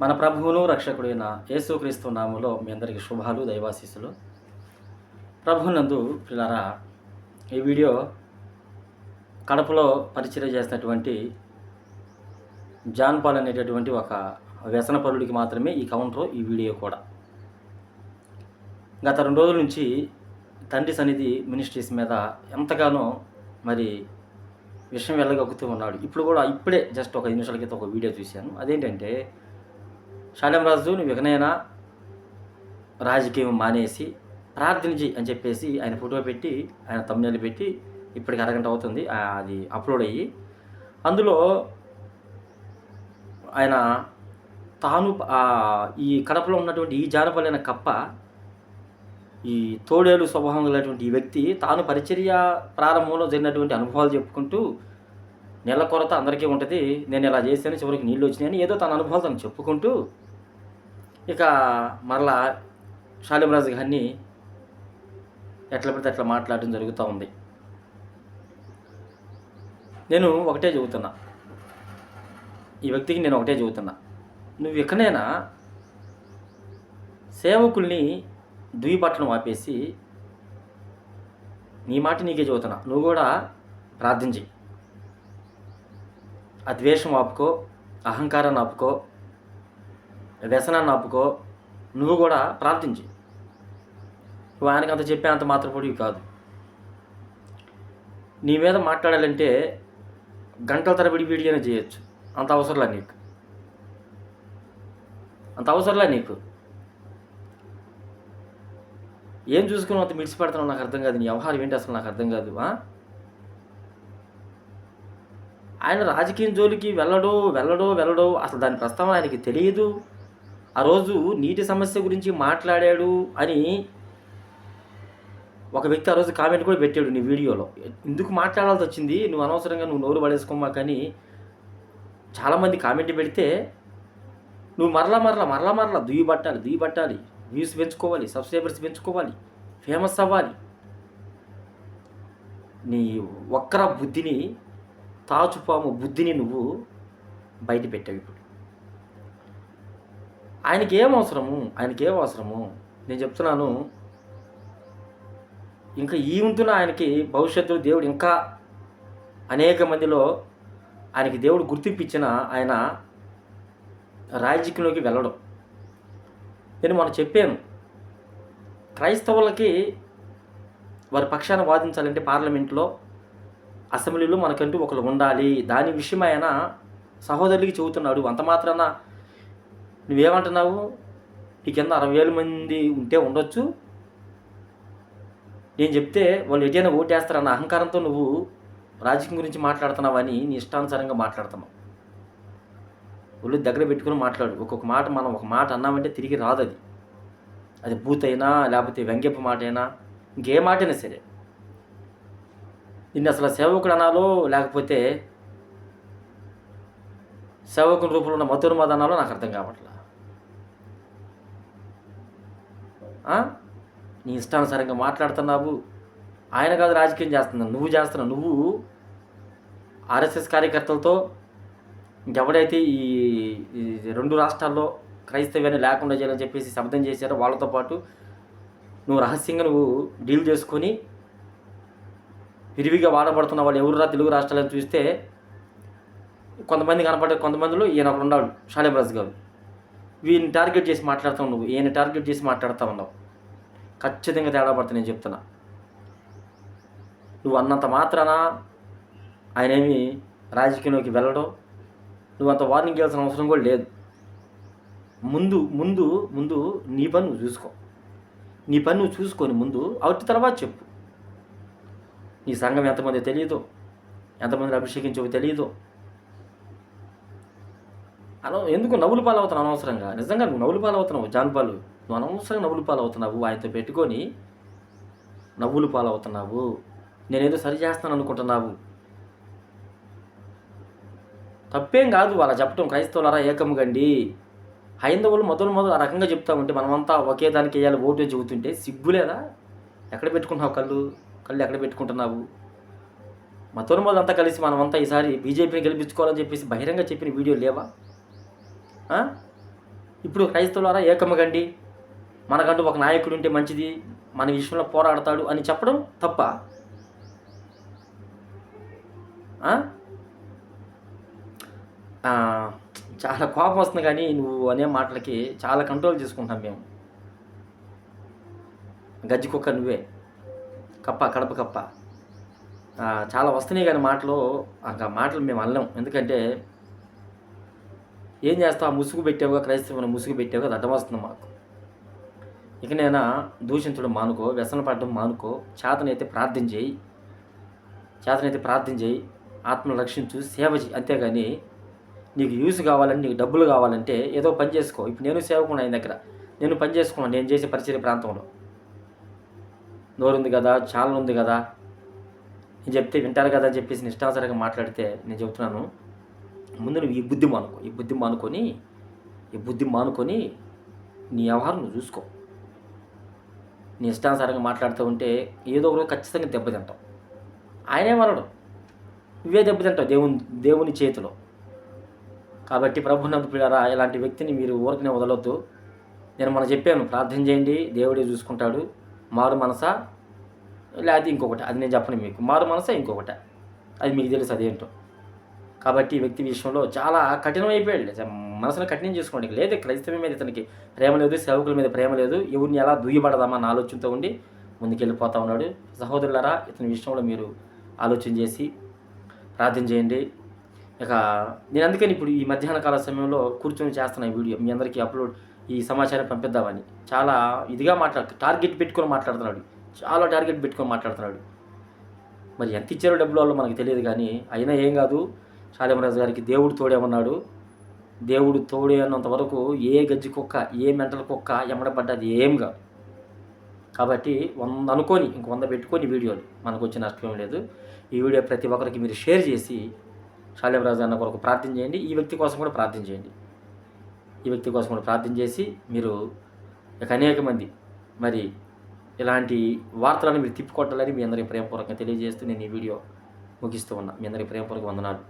మన ప్రభువును రక్షకుడైన యేసుక్రీస్తు నామములో మీ అందరికీ శుభాలు దైవాశీస్సులు. ప్రభువునందు ప్రియులారా, ఈ వీడియో కడపలో పరిచర్య చేసినటువంటి జాన్ పాల్ అనేటటువంటి ఒక వ్యసనపరుడికి మాత్రమే ఈ కౌంటర్, ఈ వీడియో కూడా. గత 2 రోజుల నుంచి తండ్రి సన్నిధి మినిస్ట్రీస్ మీద ఎంతగానో మరి విషయం వెళ్ళగక్కుతూ ఉన్నాడు. ఇప్పుడే జస్ట్ ఒక 5 నిమిషాల క్రితం ఒక వీడియో చూశాను. అదేంటంటే, షాలేం రాజు నువ్వు ఇకనైనా రాజకీయం మానేసి ప్రార్థించి అని చెప్పేసి ఆయన ఫోటో పెట్టి, ఆయన థంబ్‌నెయిల్ పెట్టి ఇప్పటికి అరగంట అవుతుంది అది అప్లోడ్ అయ్యి, అందులో ఆయన తాను ఈ కడపలో ఉన్నటువంటి ఈ జానపలైన కప్ప, ఈ తోడేలు స్వభావం కలిగినటువంటి ఈ వ్యక్తి తాను పరిచర్య ప్రారంభంలో జరిగినటువంటి అనుభవాలు చెప్పుకుంటూ, నీళ్ళ కొరత అందరికీ ఉంటుంది, నేను ఇలా చేశాను, చివరికి నీళ్ళు వచ్చినాయని ఏదో తన అనుభవాలు తను చెప్పుకుంటూ, ఇక మరలా షాలేం రాజు గారిని ఎట్లా పడితే అట్లా మాట్లాడడం జరుగుతూ ఉంది. నేను ఒకటే చెబుతున్నా, ఈ వ్యక్తికి నేను ఒకటే చెబుతున్నా, నువ్వు ఎక్కడైనా సేవకుల్ని దుయ్యబట్టడం ఆపేసి, నీ మాట నీకే చెబుతున్నా, నువ్వు కూడా ప్రార్థించి ఆ ద్వేషం ఆపుకో, అహంకారాన్ని ఆపుకో, వ్యసనాన్ని ఆపుకో, నువ్వు కూడా ప్రార్థించి. నువ్వు ఆయనకి అంత చెప్పే అంత మాత్రపడివి కాదు. నీ మీద మాట్లాడాలంటే గంటల తరబడి వీడియోనే చేయొచ్చు, అంత అవసరంలా నీకు. ఏం చూసుకుని అంత మిడిసిపెడతావు నాకు అర్థం కాదు. నీ వ్యవహారం ఏంటి అసలు నాకు అర్థం కాదు. ఆయన రాజకీయం జోలికి వెళ్ళడో అసలు దాని ప్రస్తావన ఆయనకి తెలియదు. ఆ రోజు నీటి సమస్య గురించి మాట్లాడాడు అని ఒక వ్యక్తి ఆ రోజు కామెంట్ కూడా పెట్టాడు నీ వీడియోలో. ఎందుకు మాట్లాడాల్సి వచ్చింది, నువ్వు అనవసరంగా నువ్వు నోరు పడేసుకోమా కానీ చాలామంది కామెంట్ పెడితే, నువ్వు మరలా దుయ్యబట్టాలి, వ్యూస్ పెంచుకోవాలి, సబ్స్క్రైబర్స్ పెంచుకోవాలి, ఫేమస్ అవ్వాలి. నీ వక్ర బుద్ధిని, తాచుపాము బుద్ధిని నువ్వు బయట పెట్టావు. ఇప్పుడు ఆయనకి ఏం అవసరము నేను చెప్తున్నాను. ఇంకా ఈ వంతున ఆయనకి భవిష్యత్తులో దేవుడు ఇంకా అనేక మందిలో ఆయనకి దేవుడు గుర్తింపు ఇచ్చిన ఆయన రాజకీయంలోకి వెళ్ళడం. నేను మొన్న చెప్పాను, క్రైస్తవులకి వారి పక్షాన వాదించాలంటే పార్లమెంట్లో, అసెంబ్లీలో మనకంటూ ఒకరు ఉండాలి. దాని విషయం ఆయన సహోదరులకి చెబుతున్నాడు. అంత మాత్రాన నువ్వేమంటున్నావు, నీ కింద 60,000 మంది ఉంటే ఉండొచ్చు, నేను చెప్తే వాళ్ళు ఎటైనా ఓటేస్తారన్న అహంకారంతో నువ్వు రాజకీయం గురించి మాట్లాడుతున్నావని నీ ఇష్టానుసారంగా మాట్లాడుతున్నావు. ఒళ్ళు దగ్గర పెట్టుకుని మాట్లాడు. మనం ఒక మాట అన్నామంటే తిరిగి రాదు. అది బూత్ అయినా, లేకపోతే వ్యంగ్యపు మాట అయినా, ఇంకే మాటైనా సరే. నిన్ను అసలు సేవకుడు అనాలో, లేకపోతే సేవకుని రూపంలో ఉన్న మతోన్మాద అనాలో నాకు అర్థం కావట్లా. నీ ఇష్టానుసారంగా మాట్లాడుతున్నావు. ఆయన కాదు రాజకీయం చేస్తున్నావు, నువ్వు ఆర్ఎస్ఎస్ కార్యకర్తలతో, ఇంకెవడైతే ఈ 2 రాష్ట్రాల్లో క్రైస్తవ్యాన్ని లేకుండా చేయాలని చెప్పేసి శబ్దం చేశారో వాళ్ళతో పాటు నువ్వు రహస్యంగా డీల్ చేసుకొని విరివిగా వాడబడుతున్న వాళ్ళు ఎవరురా తెలుగు రాష్ట్రాలను చూస్తే కొంతమంది కనపడే, కొంతమందిలో ఈయన ఒకడు ఉన్నాడు, షాలేం రాజు గారు. వీరిని టార్గెట్ చేసి మాట్లాడుతావు నువ్వు, ఈయన టార్గెట్ చేసి మాట్లాడుతూ ఉన్నావు. ఖచ్చితంగా తేడా పడుతుంది. నేను చెప్తున్నా, నువ్వు అన్నంత మాత్రాన ఆయనేమి రాజకీయంలోకి వెళ్ళడం, నువ్వు అంత వార్నింగ్ ఇవ్వాల్సిన అవసరం కూడా లేదు. ముందు నీ పని నువ్వు చూసుకొని ముందు అవుట్ తర్వాత చెప్పు. నీ సంఘం ఎంతమంది తెలియదు, ఎంతమందిని అభిషేకించవో తెలియదు. ఎందుకు నవ్వులు పాలవుతున్నావు అనవసరంగా? నిజంగా నువ్వు నవ్వులు పాలవుతున్నావు జాన్ పాలు, నువ్వు అనవసరంగా నవ్వులు పాలవుతున్నావు. ఆయనతో పెట్టుకొని నవ్వులు పాలవుతున్నావు. నేనేదో సరి చేస్తాను అనుకుంటున్నావు. తప్పేం కాదు వాళ్ళ చెప్పటం, క్రైస్తవులారా ఏకముగండి. హైందవులు మొదలు ఆ రకంగా చెప్తామంటే మనమంతా ఒకే దానికి వేయాలి ఓటు చెబుతుంటే సిగ్గులేదా? ఎక్కడ పెట్టుకుంటున్నావు కళ్ళు ఎక్కడ పెట్టుకుంటున్నావు? మతోన్మాదులంతా కలిసి మనమంతా ఈసారి బీజేపీని గెలిపించుకోవాలని చెప్పేసి బహిరంగ చెప్పిన వీడియో లేవా? ఇప్పుడు క్రైస్తవులారా ఏకమగండి, మనకంటూ ఒక నాయకుడు ఉంటే మంచిది, మన విషయంలో పోరాడతాడు అని చెప్పడం తప్ప? చాలా కోపం వస్తుంది, కానీ నువ్వు అనే మాటలకి చాలా కంట్రోల్ చేసుకుంటాం మేము. గజ్జి కుక్క నువ్వే, కప్ప, కడప కప్ప. చాలా వస్తున్నాయి కానీ మాటలు, ఆ మాటలు మేము అనలేం. ఎందుకంటే ఏం చేస్తావు, ముసుగు పెట్టావుగా, క్రైస్తవుని ముసుగు పెట్టావుగా, అది అడ్డం వస్తుంది మాకు. ఇకనైనా దూషించడం మానుకో, వ్యసన పడడం మానుకో, చేతనైతే ప్రార్థన చేయి, ఆత్మను రక్షించు, సేవ చేయి. అంతేగాని నీకు యూస్ కావాలని, నీకు డబ్బులు కావాలంటే ఏదో పని చేసుకో. ఇప్పుడు నేను సేవకున్నా, ఆయన దగ్గర నేను పని చేసుకున్నాను. నేను చేసే పరిచర్య ప్రాంతంలో నోరుంది కదా, ఛానల్ ఉంది కదా, నేను చెప్తే వింటారు కదా అని చెప్పేసి ఇష్టానుసారంగా మాట్లాడితే నేను చెబుతున్నాను, ముందు నువ్వు ఈ బుద్ధి మానుకొని నీ వ్యవహారం నువ్వు చూసుకో. నీ ఇష్టానుసారంగా మాట్లాడుతూ ఉంటే ఏదో ఒకరోజు ఖచ్చితంగా దెబ్బతింటావు. ఆయనే మరడు, నువ్వే దెబ్బతింటావు దేవుని చేతిలో. కాబట్టి ప్రభునందు ప్రియులారా, ఇలాంటి వ్యక్తిని మీరు ఊరికనే వదలొద్దు. నేను మనం చెప్పాను, ప్రార్థన చేయండి, దేవుడే చూసుకుంటాడు. మారు మనసా లేకపోతే ఇంకొకటి, అది నేను చెప్పను మీకు. మారు మనసా ఇంకొకటి, అది మీకు తెలుసు అదేంటో. కాబట్టి ఈ వ్యక్తి విషయంలో చాలా కఠినమైపోయాడు. మనసును కఠినం చేసుకోండి. లేదు, క్రైస్తవం మీద ఇతనికి ప్రేమ లేదు, సేవకుల మీద ప్రేమ లేదు, ఎవరిని ఎలా దుయ్యబడదామా అన్న ఆలోచనతో ఉండి ముందుకెళ్ళిపోతూ ఉన్నాడు. సహోదరులారా, ఇతని విషయంలో మీరు ఆలోచన చేసి ప్రార్థన చేయండి. ఇక నేను అందుకని ఇప్పుడు ఈ మధ్యాహ్న కాల సమయంలో కూర్చొని చేస్తున్న ఈ వీడియో మీ అందరికీ అప్లోడ్, ఈ సమాచారం పంపిద్దామని. చాలా ఇదిగా టార్గెట్ పెట్టుకొని మాట్లాడుతున్నాడు, చాలా టార్గెట్ పెట్టుకొని మాట్లాడుతున్నాడు. మరి ఎంత ఇచ్చారో డబ్బులు వాళ్ళు మనకు తెలియదు, కానీ అయినా ఏం కాదు. శాలిమరాజు గారికి దేవుడు తోడేమన్నాడు. దేవుడు తోడే అన్నంత వరకు ఏ గజ్జి కుక్క, ఏ మెంటల్ కుక్క ఎమ్మడబడ్డది ఏం కాదు. కాబట్టి 100 అనుకొని 100 పెట్టుకొని వీడియోలు, మనకు వచ్చే నష్టం లేదు. ఈ వీడియో ప్రతి ఒక్కరికి మీరు షేర్ చేసి శాలిమరాజు అన్న కొరకు ప్రార్థన చేయండి. ఈ వ్యక్తి కోసం కూడా ప్రార్థన చేసి మీరు ఇక అనేక మంది మరి ఇలాంటి వార్తలను మీరు తిప్పికొట్టాలని మీ అందరికీ ప్రేమపూర్వకంగా తెలియజేస్తూ నేను ఈ వీడియో ముగిస్తూ ఉన్నా. మీ అందరికీ ప్రేమపూర్వక వందనాలు.